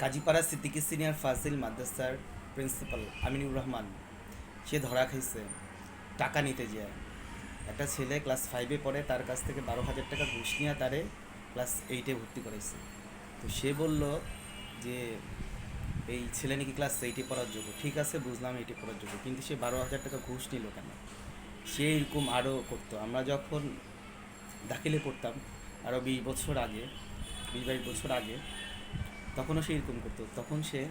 Kazipara Siddiqui senior ফাজিল মাদ্রাসার principal Aminur Rahman সে ধরা খাইছে টাকা নিতে যায়। একটা ছেলে ক্লাস 5-এ পড়ে, তার কাছ থেকে 12,000 টাকা ঘুষ নিয়ে তারে ক্লাস 8-এ ভর্তি করাইছে। তো সে বলল যে এই ছেলে নাকি ক্লাস 8-এ পড়ার যোগ্য। ঠিক আছে, বুঝলাম 8-এ পড়ার যোগ্য, কিন্তু সে 12,000 টাকা ঘুষ নিল কেন? সে এরকম আরও করতো। আমরা যখন দাখিলে পড়তাম আরও 20 বছর আগে, 20-22 বছর আগে, তখনও সে এরকম করতো। তখন সে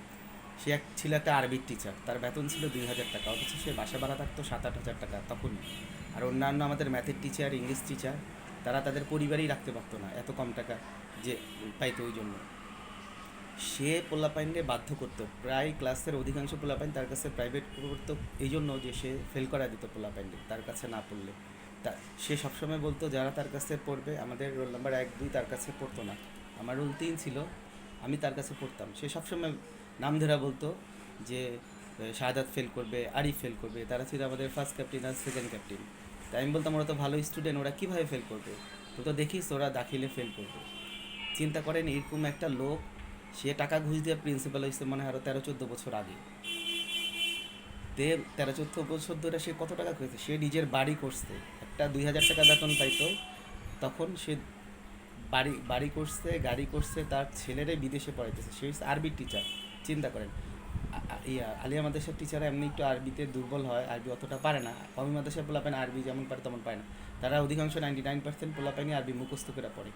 সে এক ছিল একটা আরবির টিচার, তার বেতন ছিল 2,000 টাকা, অথচ সে বাসা ভাড়া থাকতো 7-8 হাজার টাকা তখনই। আর অন্যান্য আমাদের ম্যাথের টিচার, ইংলিশ টিচার, তারা তাদের পরিবারই রাখতে পারতো না এত কম টাকা যে পাইতো। ওই জন্য সে পোলাপাইনকে বাধ্য করতো। প্রায় ক্লাসের অধিকাংশ পোলাপাইন তার কাছে প্রাইভেট পড়তো, এই জন্য যে সে ফেল করা দিত পোলাপাইনকে তার কাছে না পড়লে। তা সে সবসময় বলতো যারা তার কাছে পড়বে, আমাদের রোল নাম্বার 1-2 তার কাছে পড়তো না, আমার রোল 3 ছিল, আমি তার কাছে পড়তাম। সে সবসময় নাম ধরা বলতো যে শাহাদাত ফেল করবে, আরিফ ফেল করবে, তারা ছিল আমাদের ফার্স্ট ক্যাপ্টেন আর সেকেন্ড ক্যাপ্টেন। তাই আমি বলতাম ওরা তো ভালো স্টুডেন্ট, ওরা কীভাবে ফেল করবে? তো তো দেখিস ওরা দাখিলে ফেল করবে। চিন্তা করেন এরকম একটা লোক, সে টাকা ঘুষ দিয়ে প্রিন্সিপাল হয়েছে মনে হয় আরও 13-14 বছর আগে। 13-14 বছর ধরে সে কত টাকা করেছে? সে নিজের বাড়ি করছে, একটা 2,000 টাকা বেতন পাইতো তখন। সে বাড়ি বাড়ি করছে, গাড়ি করছে, তার ছেলেরে বিদেশে পড়াইতেছে। সে হচ্ছে আরবির টিচার। চিন্তা করেন, আলিয়া মাদ্রাসার টিচাররা এমনি একটু আরবিতে দুর্বল হয়, আরবি অতটা পারে না। কমি মাদ্রাসার পোলাপাইন আরবি যেমন পারে তেমন পায় না। তারা অধিকাংশ 99% পোলাপাইনই আরবি মুখস্থ করে পড়ে।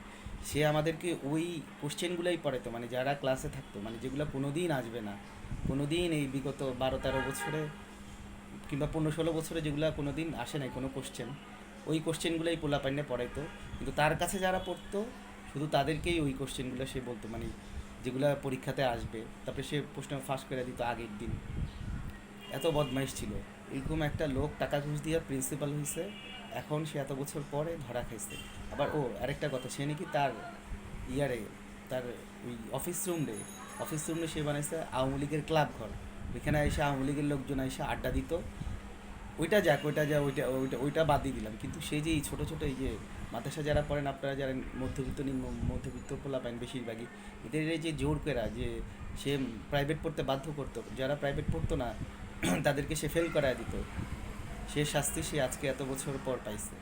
সে আমাদেরকে ওই কোশ্চেনগুলোই পড়াইতো, মানে যারা ক্লাসে থাকতো, মানে যেগুলো কোনো দিন আসবে না, কোনো দিন এই বিগত 12-13 বছরে কিংবা 15-16 বছরে যেগুলো কোনো দিন আসে নাই কোনো কোশ্চেন, ওই কোশ্চেনগুলোই পোলাপাইনে পড়াইতো। কিন্তু তার কাছে যারা পড়তো শুধু তাদেরকেই ওই কোশ্চেনগুলো সে বলতো, মানে যেগুলো পরীক্ষাতে আসবে। তারপরে সে প্রশ্ন ফাঁস করে দিত আগের দিন। এত বদমাইশ ছিল। এরকম একটা লোক টাকা ঘুষ দিয়ে প্রিন্সিপাল হয়েছে, এখন সে এত বছর পরে ধরা খাইছে। আবার আরেকটা কথা, সে নাকি তার ইয়ারে, তার ওই অফিস রুমে সে বানাইছে আওয়ামী লীগের ক্লাব ঘর। ওইখানে এসে আওয়ামী লীগের লোকজন এসে আড্ডা দিত। ওইটা যাক, ওইটা যা, ওইটা ওইটা ওইটা বাদ দিয়ে দিলাম। কিন্তু সেই যে এই ছোটো ছোটো এই যে মাদ্রাসা যারা পড়েন, আপনারা যারা মধ্যবিত্ত নিম্ন মধ্যবিত্ত পোলা পান বেশিরভাগই, এদের এই যে জোর করা যে সে প্রাইভেট পড়তে বাধ্য করতো, যারা প্রাইভেট পড়তো না তাদেরকে সে ফেল করায় দিত। সে শাস্তি সে আজকে এত বছর পর পাইছে।